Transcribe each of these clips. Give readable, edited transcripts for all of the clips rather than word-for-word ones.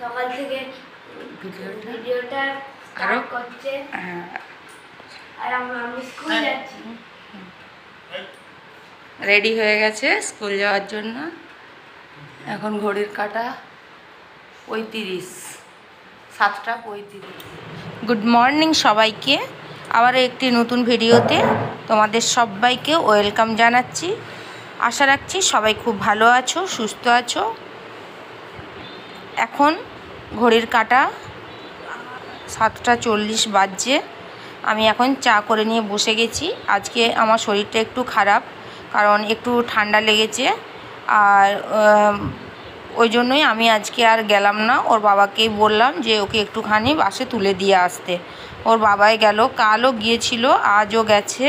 সকাল থেকে ভিডিওটা স্টার্ট করছে আর আমি স্কুল যাচ্ছি। রেডি হয়ে গেছে স্কুল যাওয়ার জন্য। এখন ঘড়ির কাঁটা 35, 7:35। গুড মর্নিং সবাইকে, আবার একটি নতুন ভিডিওতে তোমাদের সবাইকে ওয়েলকাম জানাচ্ছি। আশা রাখছি সবাই খুব ভালো আছো, সুস্থ আছো। এখন ঘড়ির কাঁটা 7:40 বাজছে। আমি এখন চা করে নিয়ে বসে গেছি। আজকে আমার শরীরটা একটু খারাপ, কারণ একটু ঠান্ডা লেগেছে, আর ওই জন্যই আমি আজকে আর গেলাম না। ওর বাবাকেই বললাম যে ওকে একটুখানি বাসে তুলে দিয়ে আসতে। ওর বাবাই গেল, কালও গিয়েছিল, আজও গেছে।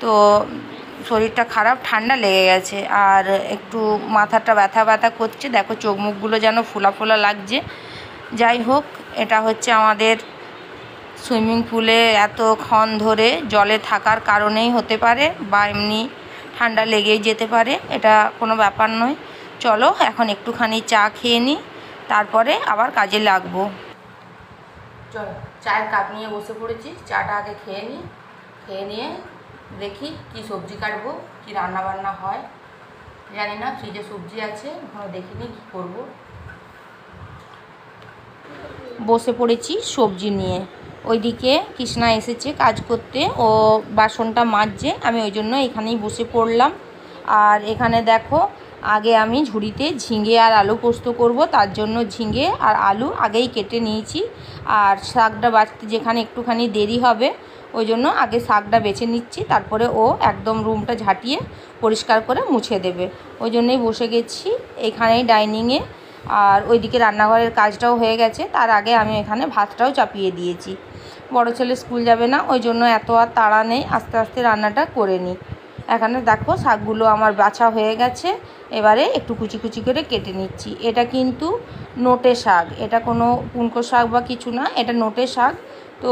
তো শরীরটা খারাপ, ঠান্ডা লেগে গেছে, আর একটু মাথাটা ব্যথা ব্যথা করছে। দেখো চোখ মুখগুলো যেন ফোলা ফোলা লাগছে। যাই হোক, এটা হচ্ছে আমাদের সুইমিং পুলে এতক্ষণ ধরে জলে থাকার কারণেই হতে পারে, বা এমনি ঠান্ডা লেগেই যেতে পারে, এটা কোনো ব্যাপার নয়। চলো এখন একটুখানি চা খেয়ে নিই, তারপরে আবার কাজে লাগবো। চলো চায়ের কাপ নিয়ে বসে পড়েছি, চাটা আগে খেয়ে নিই। খেয়ে নিয়ে দেখি কি সবজি কাটবো, কি রান্না বান্না হয় জানি না। ফ্রিজে সবজি আছে, ওখানে দেখিনি কি করব। বসে পড়েছি সবজি নিয়ে। ওইদিকে কৃষ্ণা এসেছে কাজ করতে, ও বাসনটা মাজছে, আমি ওই জন্য এখানেই বসে পড়লাম। আর এখানে দেখো, আগে আমি ঝুড়িতে ঝিঙে আর আলু পোস্ত করব, তার জন্য ঝিঙে আর আলু আগেই কেটে নিয়েছি। আর শাকটা বাছতে যেখানে একটুখানি দেরি হবে, ওই জন্য আগে শাকটা বেছে নিচ্ছি, তারপরে ও একদম রুমটা ঝাঁটিয়ে পরিষ্কার করে মুছে দেবে। ওই জন্যই বসে গেছি এখানেই ডাইনিংয়ে। আর ওইদিকে রান্নাঘরের কাজটাও হয়ে গেছে, তার আগে আমি এখানে ভাতটাও চাপিয়ে দিয়েছি। বড় ছেলে স্কুল যাবে না, ওই জন্য এত আর তাড়া নেই, আস্তে আস্তে রান্নাটা করে নিই। এখানে দেখো শাকগুলো আমার বাছা হয়ে গেছে, এবারে একটু কুচি কুচি করে কেটে নিচ্ছি। এটা কিন্তু নোটে শাক, এটা কোনো পুনকো শাক বা কিছু না, এটা নোটে শাক। তো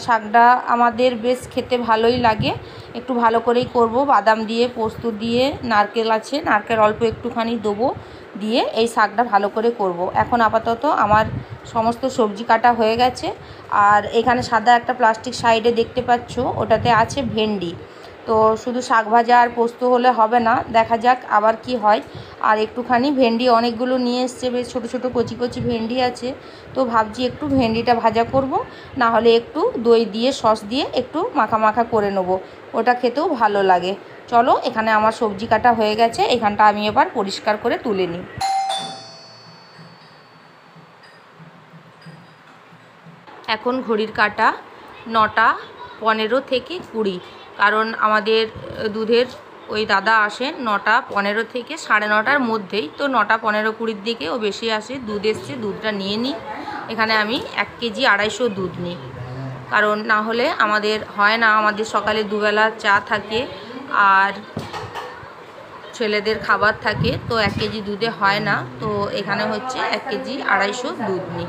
শাকটা আমাদের বেশ খেতে ভালোই লাগে। একটু ভালো করেই করব, বাদাম দিয়ে, পোস্ত দিয়ে, নারকেল আছে, নারকেল অল্প একটুখানি দেবো, দিয়ে এই শাকটা ভালো করে করব। এখন আপাতত আমার সমস্ত সবজি কাটা হয়ে গেছে। আর এখানে সাদা একটা প্লাস্টিক সাইডে দেখতে পাচ্ছ, ওটাতে আছে ভেন্ডি। তো শুধু শাক ভাজা আর পোস্ত হলে হবে না, দেখা যাক আবার কি হয়। আর একটুখানি ভেন্ডি অনেকগুলো নিয়ে এসছে, বেশ ছোটো ছোটো কচি কচি ভেন্ডি আছে। তো ভাবছি একটু ভেন্ডিটা ভাজা করব, না হলে একটু দই দিয়ে সস দিয়ে একটু মাখা মাখা করে নেব, ওটা খেতেও ভালো লাগে। চলো, এখানে আমার সবজি কাটা হয়ে গেছে, এখানটা আমি এবার পরিষ্কার করে তুলে নিই। এখন ঘড়ির কাঁটা 9:15 থেকে 20, কারণ আমাদের দুধের ওই দাদা আসে 9:15 থেকে 9:30-র মধ্যেই। তো 9:15-20 দিকে ও বেশি আসে, দুধ এসছে, দুধটা নিয়ে নিই। এখানে আমি 1 কেজি 250 দুধ নিই, কারণ না হলে আমাদের হয় না। আমাদের সকালে দুবেলা চা থাকে আর ছেলেদের খাবার থাকে, তো 1 কেজি দুধে হয় না। তো এখানে হচ্ছে 1 কেজি 250 দুধ নিই।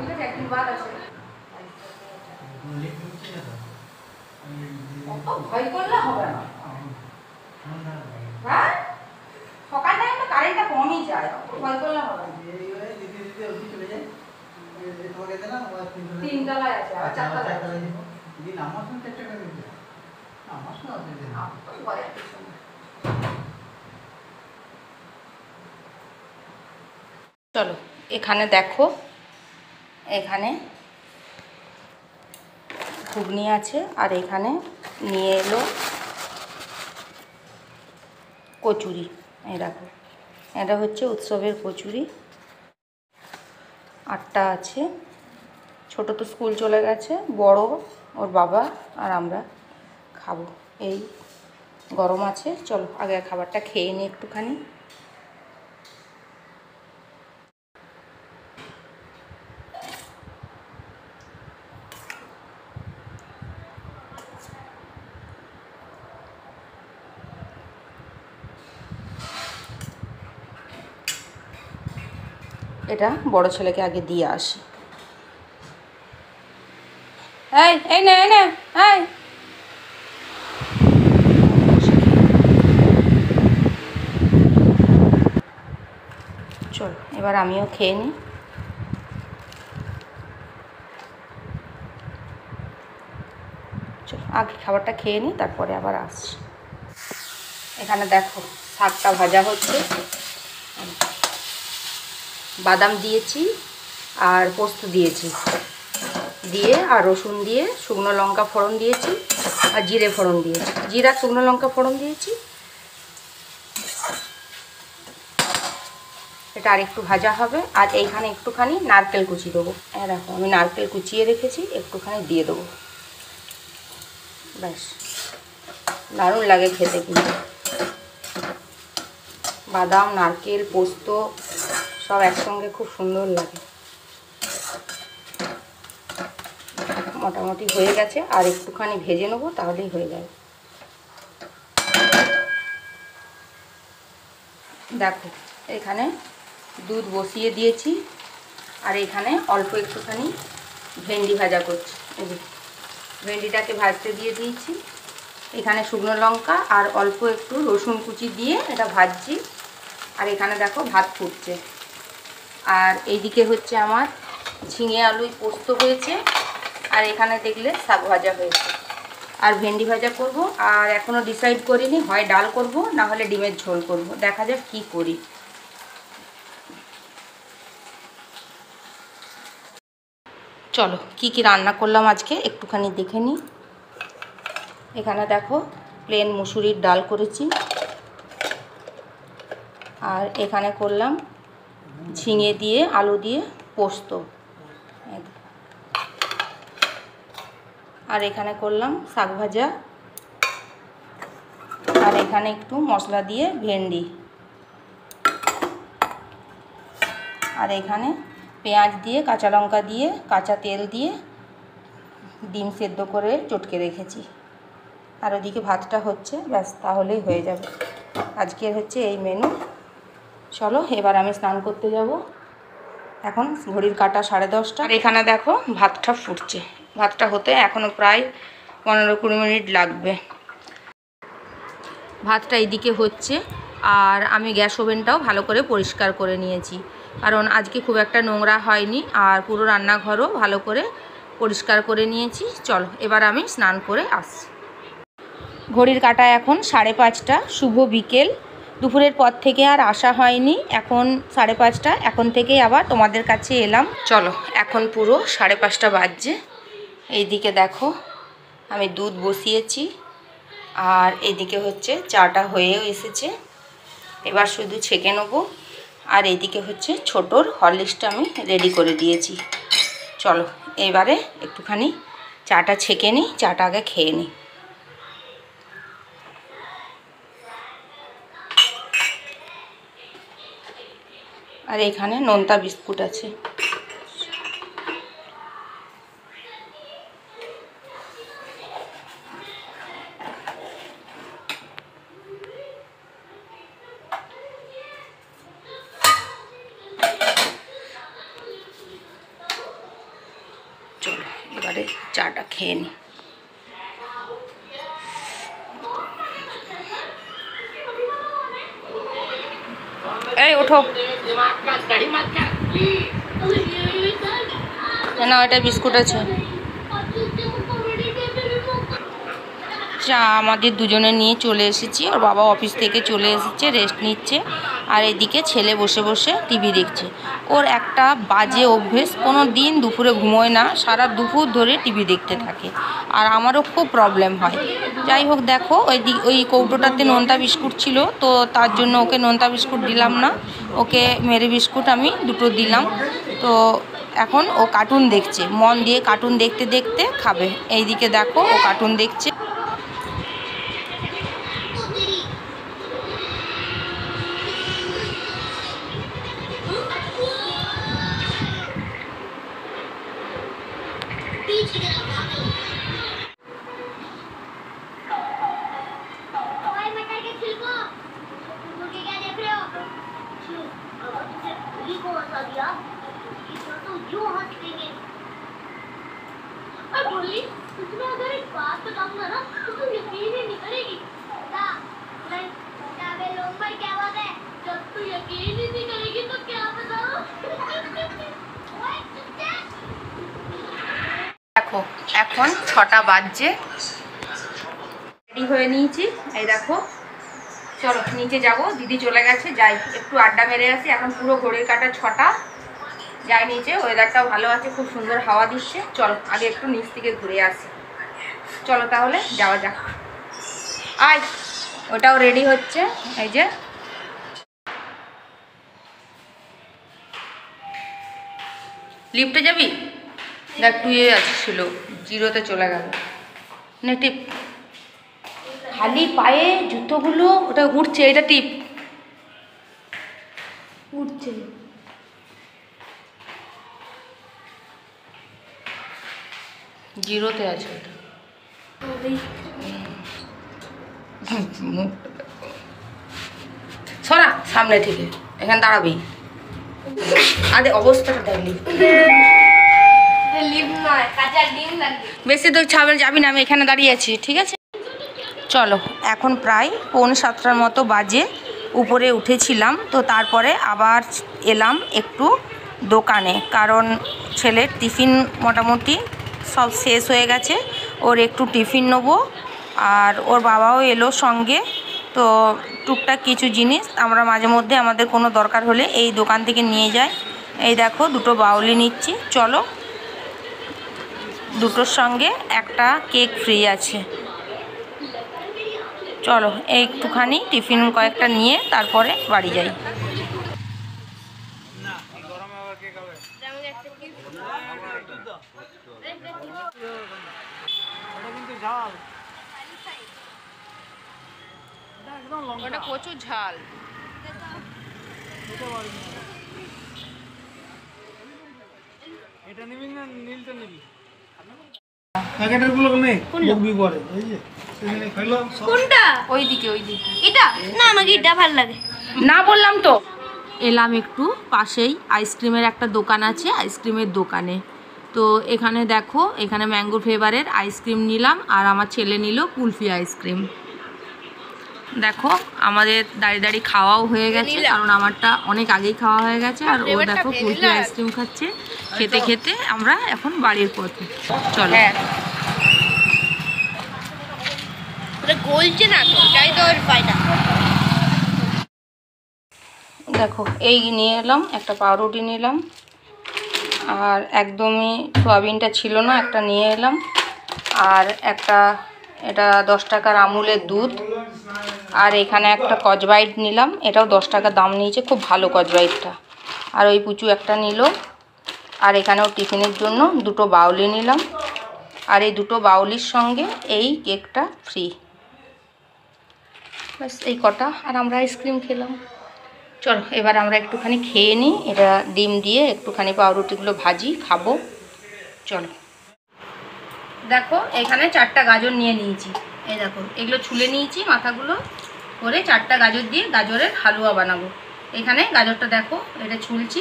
ভয় করলে হবে না, হ্যাঁ সকাল টাইমে কারেন্টটা কমই যায়, ভয় করলে হবে না। 3 তলায় আছে, আর 4 তলায় আছে। চলো এখানে দেখো, এখানে ঘুগনি আছে, আর এখানে নিয়ে এলো কচুরি। এই দেখো, এটা হচ্ছে উৎসবের কচুরি। 8টা আছে, ছোট তো স্কুল চলে গেছে, বড় ওর বাবা আর আমরা খাবো। এই গরম আছে, চলো আগে খাবারটা খেয়ে নিই একটুখানি। এটা বড় ছেলেকে আগে দিয়ে আসি। এই না, এই না, এই চল এবার আমিও খেয়ে নিই। আগে খাবারটা খেয়ে নিই, তারপরে আবার আসছি। এখানে দেখো শাকটা ভাজা হচ্ছে, বাদাম দিয়েছি আর পোস্ত দিয়েছি, দিয়ে আর রসুন দিয়ে শুকনো লঙ্কা ফোড়ন দিয়েছি আর জিরে ফোড়ন দিয়েছি, জিরা শুকনো লঙ্কা ফোড়ন দিয়েছি। এটা আর একটু ভাজা হবে। আর এইখানে একটুখানি নারকেল কুচি দেবো। দেখো আমি নারকেল কুচিয়ে রেখেছি, একটুখানি দিয়ে দেবো, ব্যাস। দারুণ লাগে খেতে কিন্তু, বাদাম নারকেল পোস্ত সব একসঙ্গে খুব সুন্দর লাগে। মোটামুটি হয়ে গেছে, আর একটুখানি ভেজে নেবো, তাহলেই হয়ে যাবে। দেখো এখানে দুধ বসিয়ে দিয়েছি, আর এখানে অল্প একটুখানি ভেন্ডি ভাজা করছি। এই যে ভেন্ডিটাকে ভাজতে দিয়ে দিয়েছি, এখানে শুকনো লঙ্কা আর অল্প একটু রসুন কুচি দিয়ে এটা ভাজছি। আর এখানে দেখো ভাত ফুটছে, আর এইদিকে হচ্ছে আমার ঝিঙে আলুই পোস্ত হয়েছে, আর এখানে দেখলে শাক ভাজা হয়েছে, আর ভেন্ডি ভাজা করব। আর এখনও ডিসাইড করিনি, হয় ডাল করব না হলে ডিমের ঝোল করব, দেখা যাক কি করি। চলো কি কি রান্না করলাম আজকে একটুখানি দেখে নিই। এখানে দেখো প্লেন মুসুরির ডাল করেছি, আর এখানে করলাম ঝিঙে দিয়ে আলু দিয়ে পোস্ত, আর এখানে করলাম শাক ভাজা, আর এখানে একটু মশলা দিয়ে ভেন্ডি, আর এখানে পেঁয়াজ দিয়ে কাঁচা লঙ্কা দিয়ে কাঁচা তেল দিয়ে ডিম সেদ্ধ করে চটকে রেখেছি। আর ওদিকে ভাতটা হচ্ছে, ব্যাস তাহলেই হয়ে যাবে। আজকের হচ্ছে এই মেনু। চলো এবার আমি স্নান করতে যাব। এখন ঘড়ির কাঁটা 10:30। আর এখানে দেখো ভাতটা ফুটছে, ভাতটা হতে এখনও প্রায় 15-20 মিনিট লাগবে। ভাতটা এইদিকে হচ্ছে, আর আমি গ্যাস ওভেনটাও ভালো করে পরিষ্কার করে নিয়েছি, কারণ আজকে খুব একটা নোংরা হয়নি, আর পুরো রান্নাঘরও ভালো করে পরিষ্কার করে নিয়েছি। চলো এবার আমি স্নান করে আসছি। ঘড়ির কাঁটা এখন 5:30, শুভ বিকেল। দুপুরের পর থেকে আর আসা হয়নি, এখন 5:30, এখন থেকেই আবার তোমাদের কাছে এলাম। চলো এখন পুরো 5:30 বাজছে। এইদিকে দেখো আমি দুধ বসিয়েছি, আর এইদিকে হচ্ছে চাটা হয়েও এসেছে, এবার শুধু ছেঁকে নেবো। আর এইদিকে হচ্ছে ছোটোর হরলিক্সটা আমি রেডি করে দিয়েছি। চলো এবারে একটুখানি চাটা ছেঁকে নিই, চাটা আগে খেয়ে নিই। আর এখানে নোনতা বিস্কুট আছে। চলো এবারে চাটা খেয়ে নিই। এই ওঠো না, এটা বিস্কুট আছে। চা আমাদের দুজনে নিয়ে চলে এসেছি, ওর বাবা অফিস থেকে চলে এসেছে, রেস্ট নিচ্ছে, আর এদিকে ছেলে বসে বসে টিভি দেখছে। ওর একটা বাজে অভ্যেস, কোনো দিন দুপুরে ঘুমোয় না, সারা দুপুর ধরে টিভি দেখতে থাকে, আর আমারও খুব প্রবলেম হয়। যাই হোক দেখো ওই কৌটোটাতে নোনতা বিস্কুট ছিল, তো তার জন্য ওকে নোনতা বিস্কুট দিলাম না, ওকে মেরি বিস্কুট আমি 2টো দিলাম। তো এখন ও কার্টুন দেখছে, মন দিয়ে কার্টুন দেখতে দেখতে খাবে। এইদিকে দেখো ও কার্টুন দেখছে। দেখো এখন 6টা বাজছে, হয়ে নিয়েছি। এই দেখো, চলো নিচে যাব, দিদি চলে গেছে, যাই একটু আড্ডা মেরে আসি। এখন পুরো ঘড়ির কাটা 6টা। যাই নিচে, ওয়েদারটাও ভালো আছে, খুব সুন্দর হাওয়া দিচ্ছে। চলো আগে একটু নিচ থেকে ঘুরে আসি। চলো তাহলে যাওয়া যাক। আয়, ওটাও রেডি হচ্ছে। এই যে লিফটে যাবি, দেখ 2 আসছিল, 0-তে চলে গেল। নে টিপ, খালি পায়ে জুতোগুলো ওটা উঠছে, এটা টিপ উঠছে। 0-তে আছে ওটা। সরা সামনে থেকে, এখানে দাঁড়াবি। আরে অবস্থাটা দেখলি, বেশি তো ছাড়বে যাবি না, আমি এখানে দাঁড়িয়ে আছি, ঠিক আছে। চলো, এখন প্রায় 6:45 মতো বাজে। উপরে উঠেছিলাম, তো তারপরে আবার এলাম একটু দোকানে, কারণ ছেলের টিফিন মোটামুটি সব শেষ হয়ে গেছে। ওর একটু টিফিন নেবো, আর ওর বাবাও এলো সঙ্গে। তো টুকটাক কিছু জিনিস আমরা মাঝে মধ্যে আমাদের কোনো দরকার হলে এই দোকান থেকে নিয়ে যাই। এই দেখো, 2টো বাউলি নিচ্ছি। চলো, 2টোর সঙ্গে একটা কেক ফ্রি আছে। চলো একটুখানি টিফিন কয়েকটা নিয়ে তারপরে বাড়ি যাই। ওটা প্রচুর ঝাল। এটা নিবি না নীলটা নিবি? প্যাকেটের গুলো নেই, মুখবি পরে এই যে সেখানে খাইলো কোনটা? ওইদিকে। এটা না, আমাকে এটা ভালো লাগে না বললাম তো। এলাম একটু পাশেই আইসক্রিমের একটা দোকান আছে, আইসক্রিমের দোকানে। তো এখানে দেখো, এখানে ম্যাঙ্গো ফ্লেভারের আইসক্রিম নিলাম, আর আমার ছেলে নিল কুলফি আইসক্রিম। দেখো, আমাদের দাঁড়িয়ে খাওয়াও হয়ে গেছে, কারণ আমারটা অনেক আগেই খাওয়া হয়ে গেছে। আর ও দেখো কুলফি আইসক্রিম খাচ্ছে। খেতে খেতে আমরা এখন বাড়ির পথে। চলো। গলছে না তো, তাই তো ওর ফায়দা। দেখো, এই নিয়ে এলাম, একটা পাউরুটি নিলাম, আর একদমই সোয়াবিনটা ছিল না, একটা নিয়ে এলাম। আর একটা, এটা 10 টাকার আমুলের দুধ। আর এখানে একটা কচবাইট নিলাম, এটাও 10 টাকা দাম নিয়েছে, খুব ভালো কচবাইটটা। আর ওই পুচু একটা নিল। আর এখানেও টিফিনের জন্য 2টো বাউলি নিলাম। আর এই 2টো বাউলির সঙ্গে এই কেকটা ফ্রি। ব্যাস এই কটা, আর আমরা আইসক্রিম খেলাম। চলো এবার আমরা একটুখানি খেয়ে নিই। এটা ডিম দিয়ে একটুখানি পাউরুটিগুলো ভাজি খাবো। চলো। দেখো, এখানে 4টা গাজর নিয়ে নিয়েছি। এই দেখো, এগুলো ছুলে নিয়েছি, মাথাগুলো করে 4টা গাজর দিয়ে গাজরের হালুয়া বানাবো। এখানে গাজরটা দেখো, এটা ছুলছি,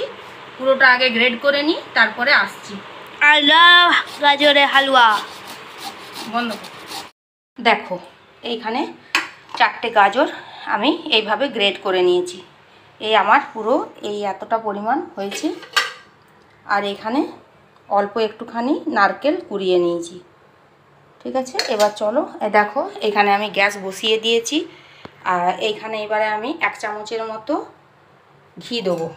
পুরোটা আগে গ্রেড করে নিই, তারপরে আসছি। আল্লাহ, গাজরের হালুয়া বন্ধ কর। দেখো, এইখানে 4টে গাজর আমি এইভাবে গ্রেড করে নিয়েছি। এই আমার পুরো এই এতটা পরিমাণ হয়েছে। আর এখানে অল্প একটুখানি নারকেল কুড়িয়ে নিয়েছি, ঠিক আছে। এবার চলো, দেখো এখানে আমি গ্যাস বসিয়ে দিয়েছি। আর এইখানে এবারে আমি 1 চামচের মতো ঘি দেবো।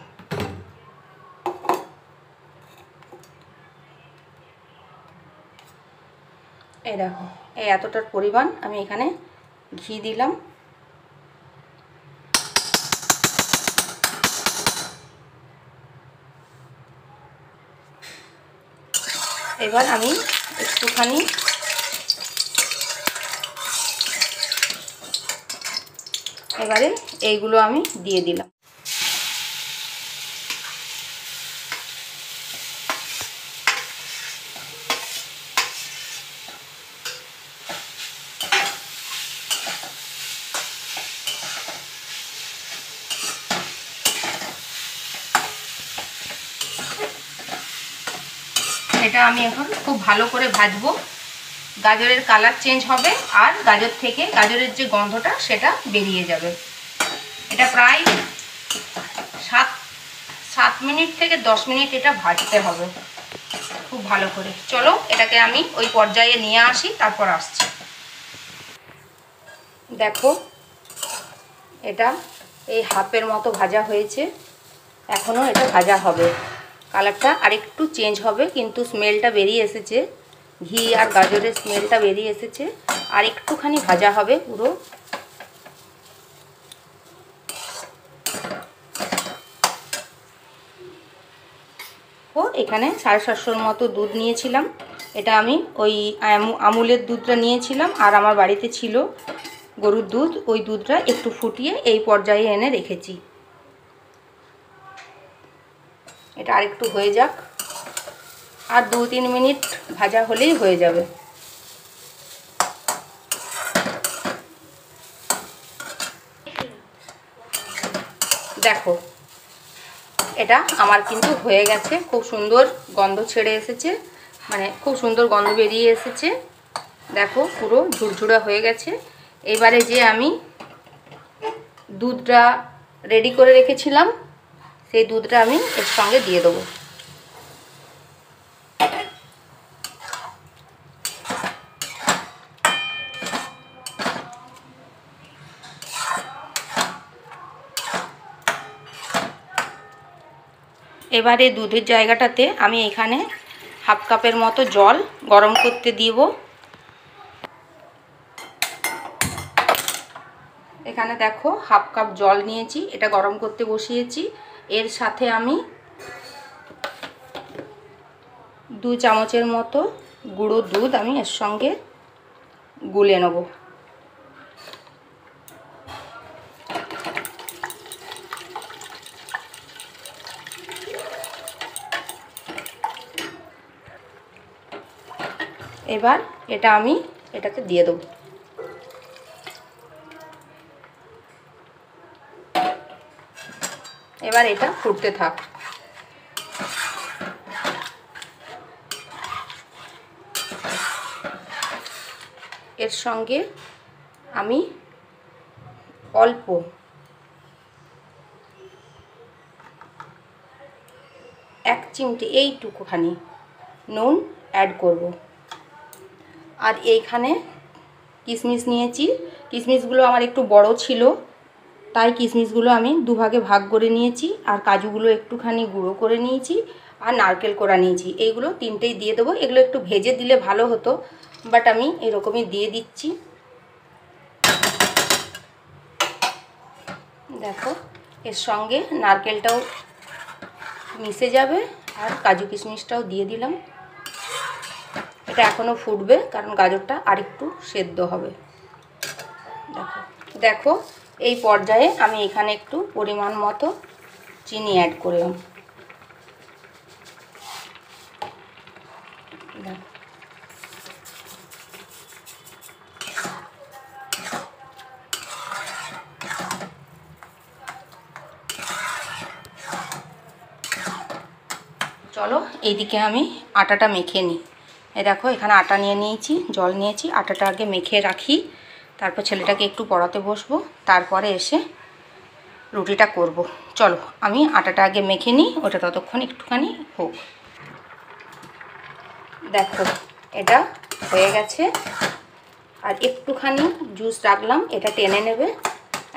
এই দেখো, এই এতটার পরিমাণ আমি এখানে ঘি দিলাম। এবার আমি একটুখানি এবারে এইগুলো আমি দিয়ে দিলাম। এটা আমি এখন খুব ভালো করে ভাজবো। গাজরের কালার চেঞ্জ হবে, আর গাজর থেকে গাজরের যে গন্ধটা সেটা বেরিয়ে যাবে। এটা প্রায় 7 মিনিট থেকে 10 মিনিট এটা ভাজতে হবে খুব ভালো করে। চলো এটাকে আমি ওই পর্যায়ে নিয়ে আসি, তারপর আসছি। দেখো এটা এই হাফের মতো ভাজা হয়েছে, এখনও এটা ভাজা হবে, কালারটা আরেকটু চেঞ্জ হবে, কিন্তু স্মেলটা বেরিয়ে এসেছে, ঘি আর গাজরের স্মেলটা বেরিয়ে এসেছে, আর একটুখানি ভাজা হবে পুরো। ও এখানে 750 মতো দুধ নিয়েছিলাম, এটা আমি ওই আমুলের দুধটা নিয়েছিলাম, আর আমার বাড়িতে ছিল গরুর দুধ, ওই দুধটা একটু ফুটিয়ে এই পর্যায়ে এনে রেখেছি। এটা আরেকটু হয়ে যাক, আর 2-3 মিনিট ভাজা হলেই হয়ে যাবে। দেখো এটা আমার কিন্তু হয়ে গেছে, খুব সুন্দর গন্ধ ছেড়ে এসেছে, মানে খুব সুন্দর গন্ধ বেরিয়ে এসেছে। দেখো পুরো ঝুরঝুরা হয়ে গেছে। এবারে যে আমি দুধটা রেডি করে রেখেছিলাম, সেই দুধটা আমি এর সঙ্গে দিয়ে দেবো। এবারে দুধের জায়গাটাতে আমি এখানে হাফ কাপের মতো জল গরম করতে দিব। এখানে দেখো হাফ কাপ জল নিয়েছি, এটা গরম করতে বসিয়েছি। এর সাথে আমি 2 চামচের মতো গুঁড়ো দুধ আমি এর সঙ্গে গুলে নেব। এবার এটা আমি এটাতে দিয়ে দেবো। এবার এটা ফুটতে থাক। এর সঙ্গে আমি অল্প 1 চিমটি এইটুকুখানি নুন অ্যাড করব। আর এইখানে কিশমিশ নিয়েছি, কিশমিশগুলো আমার একটু বড় ছিল, তাই কিশমিশগুলো আমি 2 ভাগে ভাগ করে নিয়েছি, আর কাজুগুলো একটুখানি গুঁড়ো করে নিয়েছি, আর নারকেল কোড়া নিয়েছি। এইগুলো 3টেই দিয়ে দেবো। এগুলো একটু ভেজে দিলে ভালো হতো, বাট আমি এরকমই দিয়ে দিচ্ছি। দেখো এর সঙ্গে নারকেলটাও মিশে যাবে, আর কাজু কিশমিশটাও দিয়ে দিলাম। এটা এখনও ফুটবে, কারণ গাজরটা আরেকটু সেদ্ধ হবে। দেখো দেখো এই পর্যায়ে আমি এখানে একটু পরিমাণ মতো চিনি অ্যাড করলাম। চলো এইদিকে আমি আটাটা মেখে নিই। এই দেখো এখানে আটা নিয়ে নিয়েছি, জল নিয়েছি, আটাটা আগে মেখে রাখি, তারপর ছেলেটাকে একটু পড়াতে বসবো, তারপরে এসে রুটিটা করব। চলো আমি আটাটা আগে মেখে নিই, ওটা ততক্ষণ একটুখানি হোক। দেখো এটা হয়ে গেছে, আর একটুখানি জুস রাখলাম, এটা টেনে নেবে,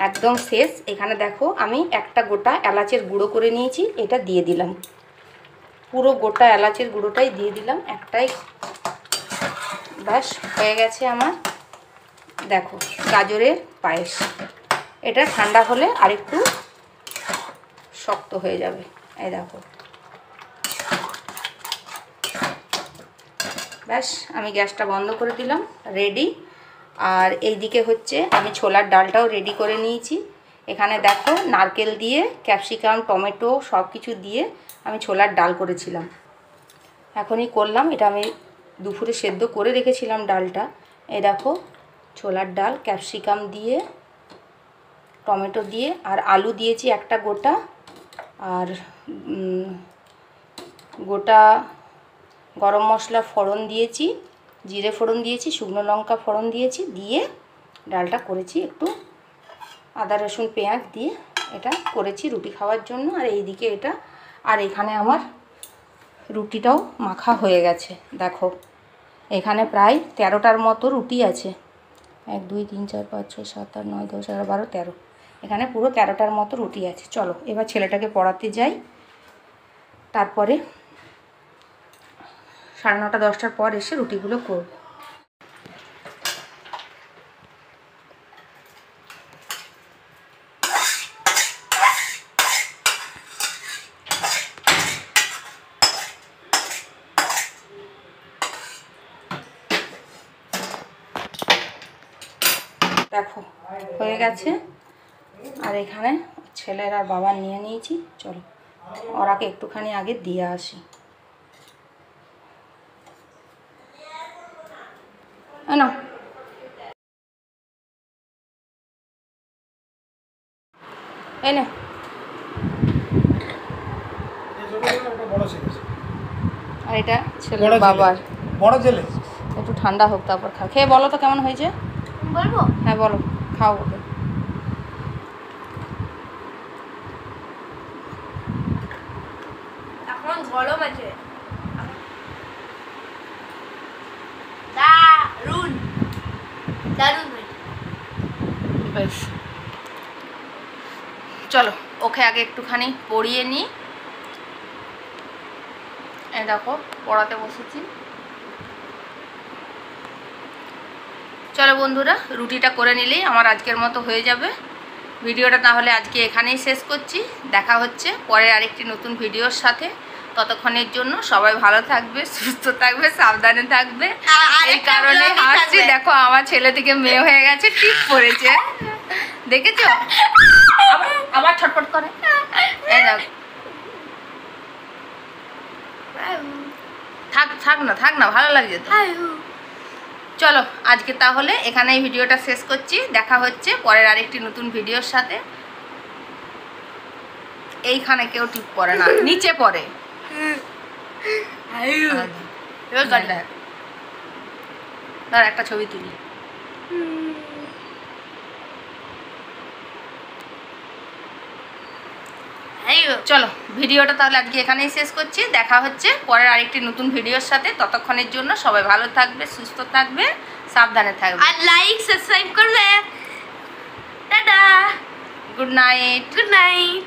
একদম শেষ। এখানে দেখো আমি একটা গোটা এলাচের গুঁড়ো করে নিয়েছি, এটা দিয়ে দিলাম, পুরো গোটা এলাচের গুঁড়োটাই দিয়ে দিলাম একটাই। ব্যাস হয়ে গেছে আমার দেখো গাজরের পায়েস। এটা ঠান্ডা হলে আরেকটু শক্ত হয়ে যাবে। এই দেখো ব্যাস আমি গ্যাসটা বন্ধ করে দিলাম, রেডি। আর এইদিকে হচ্ছে আমি ছোলার ডালটাও রেডি করে নিয়েছি। এখানে দেখো নারকেল দিয়ে, ক্যাপসিকাম, টমেটো সব কিছু দিয়ে আমি ছোলার ডাল করেছিলাম, এখনই করলাম। এটা আমি দুপুরে সেদ্ধ করে রেখেছিলাম ডালটা। এই দেখো ছোলার ডাল, ক্যাপসিকাম দিয়ে, টমেটো দিয়ে, আর আলু দিয়েছি একটা গোটা, আর গোটা গরম মশলা ফোড়ন দিয়েছি, জিরে ফোড়ন দিয়েছি, শুকনো লঙ্কা ফোড়ন দিয়েছি, দিয়ে ডালটা করেছি একটু আদা রসুন পেঁয়াজ দিয়ে এটা করেছি রুটি খাওয়ার জন্য। আর এইদিকে এটা, আর এখানে আমার রুটিটাও মাখা হয়ে গেছে। দেখো এখানে প্রায় 13টার মতো রুটি আছে, 1 2 3 4 5 6 7 8 9 10 11 12 13 এখানে পুরো 13টার মতো রুটি আছে। চলো এবার ছেলেটাকে পড়াতে যাই, তারপরে 9:30 10টার পর এসে রুটিগুলো করব। দেখো হয়ে গেছে। আর এখানে ছেলের আর বাবার নিয়ে নিয়েছি। চলো ওরাকে একটুখানি আগে দিয়ে আসি। না এই না আর এটা ছেলের বাবার। বড় ছেলে একটু ঠান্ডা হোক তারপর খাও। খেয়ে বলো তো কেমন হয়েছে। বলবো? হ্যাঁ বলো, খাও ওকে। এখন গরম আছে। দারুন দারুন হয়েছে। বেশ চলো ওকে আগে একটুখানি পড়িয়ে নিই। এই দেখো পড়াতে বসেছি। চলো বন্ধুরা, রুটিটা করে নিলেই আমার আজকের মতো হয়ে যাবে। ভিডিওটা তাহলে আজকে এখানেই শেষ করছি। দেখা হচ্ছে পরে আরেকটি নতুন ভিডিওর সাথে। ততক্ষণের জন্য সবাই ভালো থাকবে, সুস্থ থাকবে, সাবধানে থাকবে। এই কারণে হাসছি, দেখো আমার ছেলে থেকে মেয়ে হয়ে গেছে, টিপ পড়েছে, দেখেছো? আবার ছটফট করে। এই দেখো, থাক না ভালো লাগছে তো। চলো আজকে তাহলে এখানেই ভিডিওটা শেষ করছি। দেখা হচ্ছে পরের আরেকটি নতুন ভিডিওর সাথে। এইখানে কেউ টিপ পড়ে না, নিচে পড়ে। ধর একটা ছবি তুলি। চলো ভিডিওটা তাহলে আজকে এখানেই শেষ করছি। দেখা হচ্ছে পরের আরেকটি নতুন ভিডিওর সাথে। ততক্ষণের জন্য সবাই ভালো থাকবে, সুস্থ থাকবে, সাবধানে থাকবে। আর লাইক সাবস্ক্রাইব করবে। Tata, good night. Good night.